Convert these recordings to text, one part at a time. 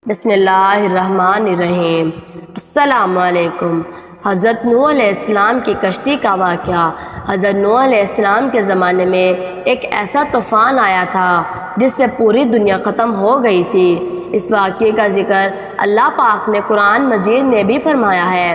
بسم اللہ الرحمن الرحیم۔ السلام علیکم۔ حضرت نوح علیہ السلام کی کشتی کا واقعہ۔ حضرت نوح علیہ السلام کے زمانے میں ایک ایسا طوفان آیا تھا جس سے پوری دنیا ختم ہو گئی تھی۔ اس واقعے کا ذکر اللہ پاک نے قرآن مجید میں بھی فرمایا ہے۔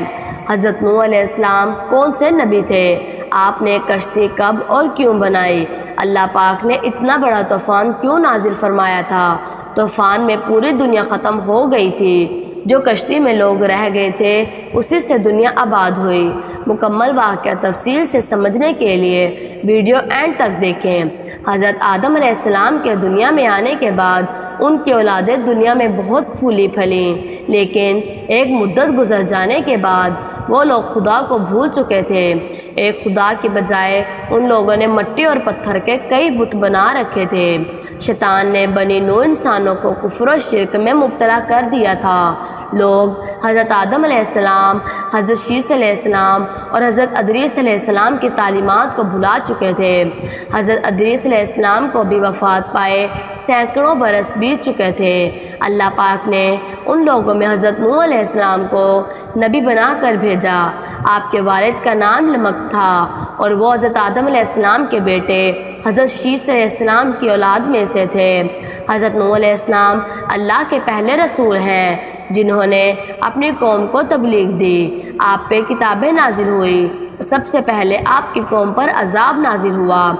حضرت نوح علیہ السلام کون سے نبی تھے؟ آپ نے کشتی کب اور کیوں بنائی؟ اللہ پاک نے اتنا بڑا طوفان کیوں نازل فرمایا تھا؟ طوفان میں پوری دنیا ختم ہو گئی تھی۔ جو کشتی میں لوگ رہ گئے تھے اسی سے دنیا آباد ہوئی۔ مکمل واقعہ تفصیل سے سمجھنے کے لیے ویڈیو اینڈ تک دیکھیں۔ حضرت آدم علیہ السلام کے دنیا میں آنے کے بعد ان کی اولادیں دنیا میں بہت پھولی پھلیں، لیکن ایک مدت گزر جانے کے بعد وہ لوگ خدا کو بھول چکے تھے۔ ایک خدا کی بجائے ان لوگوں نے مٹی اور پتھر کے کئی بت بنا رکھے تھے۔ شیطان نے بنی نوح انسانوں کو کفر و شرک میں مبتلا کر دیا تھا۔ لوگ حضرت آدم علیہ السلام، حضرت شیس علیہ السلام اور حضرت ادریس علیہ السلام کی تعلیمات کو بھلا چکے تھے۔ حضرت ادریس علیہ السلام کو بھی وفات پائے سینکڑوں برس بیت چکے تھے۔ اللہ پاک نے ان لوگوں میں حضرت نوح علیہ السلام کو نبی بنا کر بھیجا۔ آپ کے والد کا نام لمک تھا اور وہ حضرت آدم علیہ السلام کے بیٹے حضرت شیس علیہ السلام کی اولاد میں سے تھے۔ حضرت نوح علیہ السلام اللہ کے پہلے رسول ہیں جنہوں نے اپنی قوم کو تبلیغ دی۔ آپ پہ کتابیں نازل ہوئی۔ سب سے پہلے آپ کی قوم پر عذاب نازل ہوا۔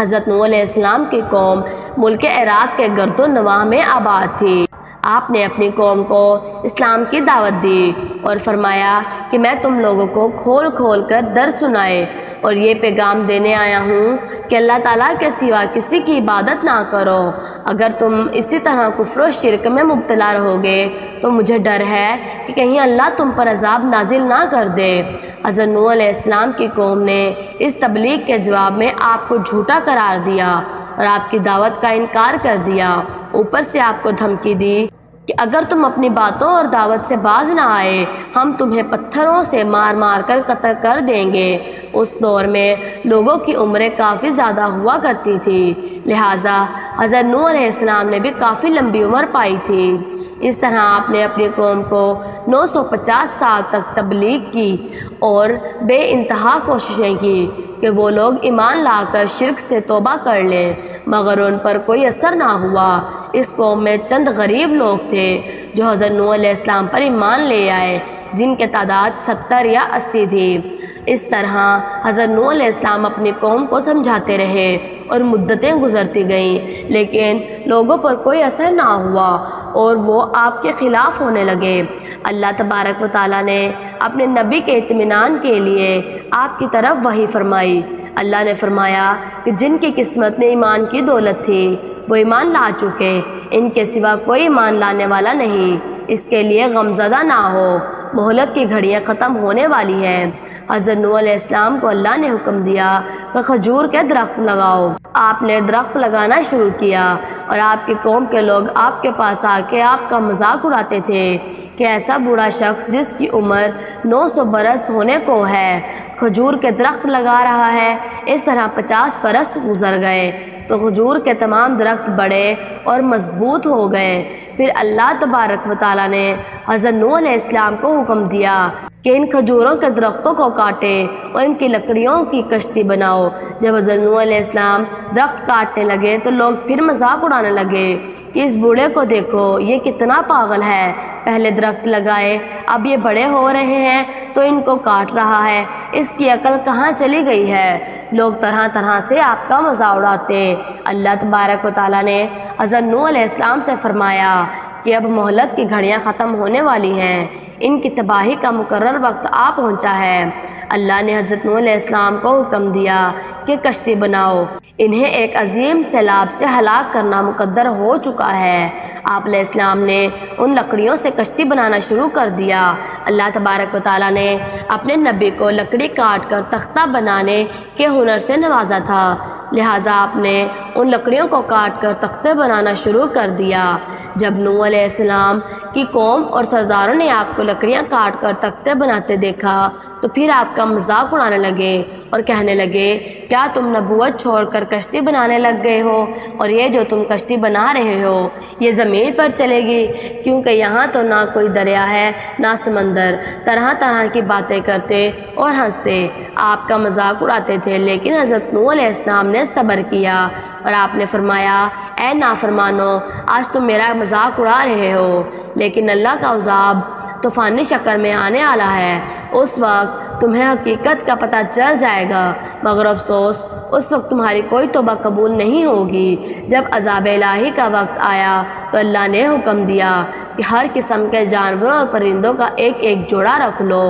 حضرت نوح علیہ السلام کی قوم ملک عراق کے گرد و نواح میں آباد تھی۔ آپ نے اپنی قوم کو اسلام کی دعوت دی اور فرمایا کہ میں تم لوگوں کو کھول کھول کر درس سنائے اور یہ پیغام دینے آیا ہوں کہ اللہ تعالیٰ کے سوا کسی کی عبادت نہ کرو۔ اگر تم اسی طرح کفر و شرک میں مبتلا رہو گے تو مجھے ڈر ہے کہ کہیں اللہ تم پر عذاب نازل نہ کر دے۔ حضرت نوح علیہ السلام کی قوم نے اس تبلیغ کے جواب میں آپ کو جھوٹا قرار دیا اور آپ کی دعوت کا انکار کر دیا۔ اوپر سے آپ کو دھمکی دی کہ اگر تم اپنی باتوں اور دعوت سے باز نہ آئے ہم تمہیں پتھروں سے مار مار کر قتل کر دیں گے۔ اس دور میں لوگوں کی عمریں کافی زیادہ ہوا کرتی تھی، لہٰذا حضرت نوح علیہ السلام نے بھی کافی لمبی عمر پائی تھی۔ اس طرح آپ نے اپنی قوم کو 950 سال تک تبلیغ کی اور بے انتہا کوششیں کی کہ وہ لوگ ایمان لا کر شرک سے توبہ کر لیں، مگر ان پر کوئی اثر نہ ہوا۔ اس قوم میں چند غریب لوگ تھے جو حضرت نوح علیہ السلام پر ایمان لے آئے، جن کے تعداد 70 یا 80 تھی۔ اس طرح حضرت نوح علیہ السلام اپنی قوم کو سمجھاتے رہے اور مدتیں گزرتی گئیں، لیکن لوگوں پر کوئی اثر نہ ہوا اور وہ آپ کے خلاف ہونے لگے۔ اللہ تبارک و تعالیٰ نے اپنے نبی کے اطمینان کے لیے آپ کی طرف وحی فرمائی۔ اللہ نے فرمایا کہ جن کی قسمت میں ایمان کی دولت تھی وہ ایمان لا چکے، ان کے سوا کوئی ایمان لانے والا نہیں۔ اس کے لیے غمزدہ نہ ہو، مہلت کی گھڑیاں ختم ہونے والی ہیں۔ حضرت نوح علیہ السلام کو اللہ نے حکم دیا کہ کھجور کے درخت لگاؤ۔ آپ نے درخت لگانا شروع کیا اور آپ کی قوم کے لوگ آپ کے پاس آ کے آپ کا مذاق اڑاتے تھے کہ ایسا بوڑھا شخص جس کی عمر 900 برس ہونے کو ہے کھجور کے درخت لگا رہا ہے۔ اس طرح 50 برس گزر گئے تو کھجور کے تمام درخت بڑے اور مضبوط ہو گئے۔ پھر اللہ تبارک و تعالیٰ نے حضرت نوح علیہ السلام کو حکم دیا کہ ان کھجوروں کے درختوں کو کاٹے اور ان کی لکڑیوں کی کشتی بناؤ۔ جب حضرت نوح علیہ السلام درخت کاٹنے لگے تو لوگ پھر مذاق اڑانے لگے کہ اس بوڑھے کو دیکھو، یہ کتنا پاگل ہے، پہلے درخت لگائے اب یہ بڑے ہو رہے ہیں تو ان کو کاٹ رہا ہے، اس کی عقل کہاں چلی گئی ہے۔ لوگ طرح طرح سے آپ کا مذاق اڑاتے۔ اللہ تبارک و تعالیٰ نے حضرت نوح علیہ السلام سے فرمایا کہ اب مہلت کی گھڑیاں ختم ہونے والی ہیں، ان کی تباہی کا مقرر وقت آ پہنچا ہے۔ اللہ نے حضرت نوح علیہ السلام کو حکم دیا کہ کشتی بناؤ، انہیں ایک عظیم سیلاب سے ہلاک کرنا مقدر ہو چکا ہے۔ آپ علیہ السلام نے ان لکڑیوں سے کشتی بنانا شروع کر دیا۔ اللہ تبارک و تعالیٰ نے اپنے نبی کو لکڑی کاٹ کر تختہ بنانے کے ہنر سے نوازا تھا، لہٰذا آپ نے ان لکڑیوں کو کاٹ کر تختے بنانا شروع کر دیا۔ جب نوح علیہ السلام کی قوم اور سرداروں نے آپ کو لکڑیاں کاٹ کر تختے بناتے دیکھا تو پھر آپ کا مذاق اڑانے لگے اور کہنے لگے، کیا تم نبوت چھوڑ کر کشتی بنانے لگ گئے ہو؟ اور یہ جو تم کشتی بنا رہے ہو یہ زمین پر چلے گی، کیونکہ یہاں تو نہ کوئی دریا ہے نہ سمندر۔ طرح طرح کی باتیں کرتے اور ہنستے آپ کا مذاق اڑاتے تھے، لیکن حضرت نوح علیہ السلام نے صبر کیا اور آپ نے فرمایا، اے نافرمانو، آج تم میرا مذاق اڑا رہے ہو، لیکن اللہ کا عذاب طوفانی شکل میں آنے والا ہے۔ اس وقت تمہیں حقیقت کا پتہ چل جائے گا، مگر افسوس اس وقت تمہاری کوئی توبہ قبول نہیں ہوگی۔ جب عذاب الہی کا وقت آیا تو اللہ نے حکم دیا کہ ہر قسم کے جانوروں اور پرندوں کا ایک ایک جوڑا رکھ لو،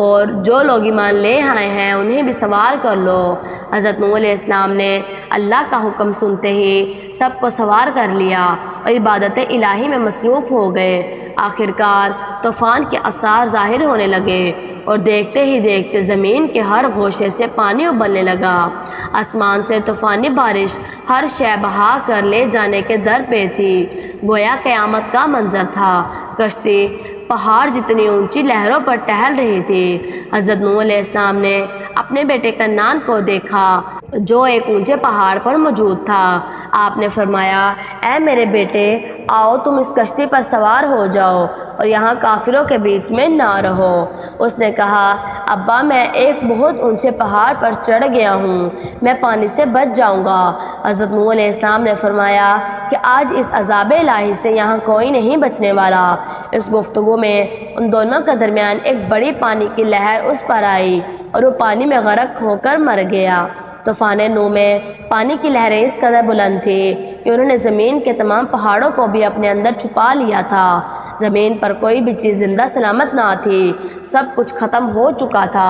اور جو لوگ ایمان لے آئے ہیں انہیں بھی سوار کر لو۔ حضرت نوح علیہ السلام نے اللہ کا حکم سنتے ہی سب کو سوار کر لیا اور عبادت الہی میں مصروف ہو گئے۔ آخرکار طوفان کے آثار ظاہر ہونے لگے اور دیکھتے ہی دیکھتے زمین کے ہر گوشے سے پانی ابلنے لگا۔ آسمان سے طوفانی بارش ہر شے بہا کر لے جانے کے در پہ تھی، گویا قیامت کا منظر تھا۔ کشتی پہاڑ جتنی اونچی لہروں پر ٹہل رہی تھی۔ حضرت نوح علیہ السلام نے اپنے بیٹے کنعان کو دیکھا جو ایک اونچے پہاڑ پر موجود تھا۔ آپ نے فرمایا، اے میرے بیٹے، آؤ تم اس کشتی پر سوار ہو جاؤ اور یہاں کافروں کے بیچ میں نہ رہو۔ اس نے کہا، ابا میں ایک بہت اونچے پہاڑ پر چڑھ گیا ہوں، میں پانی سے بچ جاؤں گا۔ حضرت نوح علیہ السلام نے فرمایا کہ آج اس عذاب الہی سے یہاں کوئی نہیں بچنے والا۔ اس گفتگو میں ان دونوں کے درمیان ایک بڑی پانی کی لہر اس پر آئی اور وہ پانی میں غرق ہو کر مر گیا۔ طوفان نوح میں پانی کی لہریں اس قدر بلند تھی کہ انہوں نے زمین کے تمام پہاڑوں کو بھی اپنے اندر چھپا لیا تھا۔ زمین پر کوئی بھی چیز زندہ سلامت نہ تھی، سب کچھ ختم ہو چکا تھا۔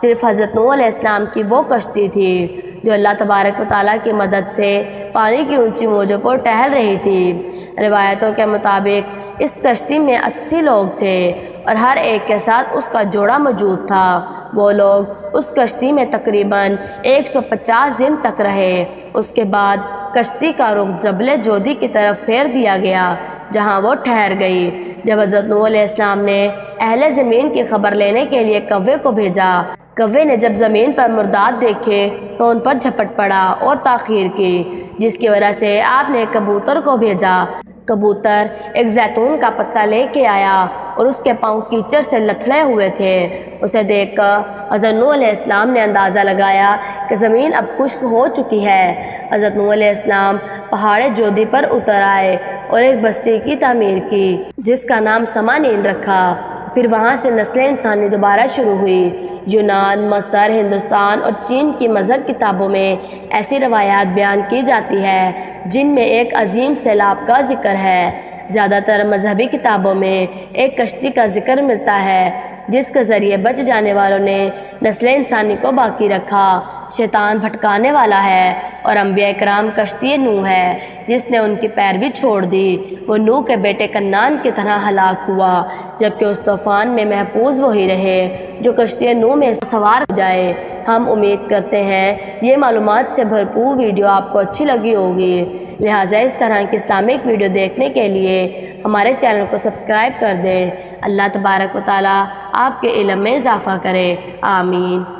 صرف حضرت نوح علیہ السلام کی وہ کشتی تھی جو اللہ تبارک و تعالیٰ کی مدد سے پانی کی اونچی موجوں پر ٹہل رہی تھی۔ روایتوں کے مطابق اس کشتی میں 80 لوگ تھے اور ہر ایک کے ساتھ اس کا جوڑا موجود تھا۔ وہ لوگ اس کشتی میں تقریباً 150 دن تک رہے۔ اس کے بعد کشتی کا رخ جبل جودی کی طرف پھیر دیا گیا جہاں وہ ٹھہر گئی۔ جب حضرت نوح علیہ السلام نے اہل زمین کی خبر لینے کے لیے کوے کو بھیجا، کوے نے جب زمین پر مردات دیکھے تو ان پر جھپٹ پڑا اور تاخیر کی، جس کی وجہ سے آپ نے کبوتر کو بھیجا۔ کبوتر ایک زیتون کا پتا لے کے آیا اور اس کے پاؤں کیچڑ سے لتھڑے ہوئے تھے۔ اسے دیکھ کر حضرت نوح علیہ السلام نے اندازہ لگایا کہ زمین اب خشک ہو چکی ہے۔ حضرت نوح علیہ السلام پہاڑ جودی پر اتر آئے اور ایک بستی کی تعمیر کی جس کا نام سمانین رکھا۔ پھر وہاں سے نسل انسانی دوبارہ شروع ہوئی۔ یونان، مصر، ہندوستان اور چین کی مذہب کتابوں میں ایسی روایات بیان کی جاتی ہے جن میں ایک عظیم سیلاب کا ذکر ہے۔ زیادہ تر مذہبی کتابوں میں ایک کشتی کا ذکر ملتا ہے جس کے ذریعے بچ جانے والوں نے نسل انسانی کو باقی رکھا۔ شیطان بھٹکانے والا ہے اور انبیاء کرام کشتی نوح ہے جس نے ان کی پیروی چھوڑ دی۔ وہ نوح کے بیٹے کنعان کی طرح ہلاک ہوا، جبکہ اس طوفان میں محفوظ وہی رہے جو کشتی نوح میں سوار ہو جائے۔ ہم امید کرتے ہیں یہ معلومات سے بھرپور ویڈیو آپ کو اچھی لگی ہوگی، لہٰذا اس طرح کی اسلامک ویڈیو دیکھنے کے لیے ہمارے چینل کو سبسکرائب کر دیں۔ اللہ تبارک و تعالیٰ آپ کے علم میں اضافہ کرے، آمین۔